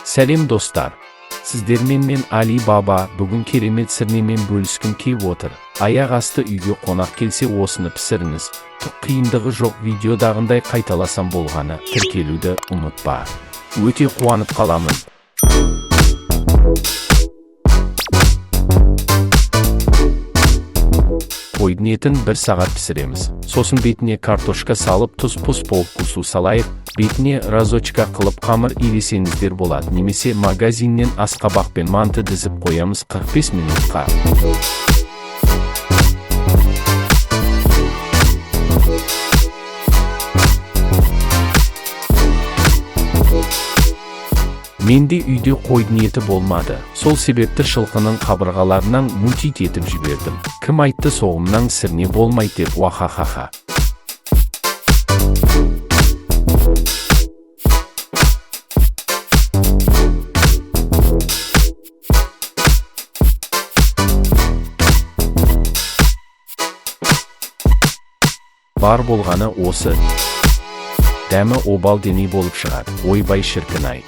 Сәлем достар. Сіздермен мен Али Баба, бүгін керемет сірнемен бөліскім кеп отыр. Аяқ асты үйге қонақ келсе осыны пісірініз. Түк қиындығы жоқ, видеодағындай қайталасам болғаны. Тіркелуді ұмытпа. Өте қуанып қаламын. Қойдың етін 1 сағат пісіреміз. Сосын бетіне картошка салып, тұз-пұз болып су салайық. Бетіне разочка қылып қамыр илесеңіздер болады. Немесе магазиннен асқабақ пен манты дізіп қоямыз 45 минутқа. Менде үйде қойдың еті болмады. Сол себепті шылқының қабырғаларынан мутит етіп жібердім. Кім айтты соғымнан сірне болмайды деп, уахахаха. Бар болғаны осы. Дәмі обал деней болып шығады. Ойбай шіркін-ай.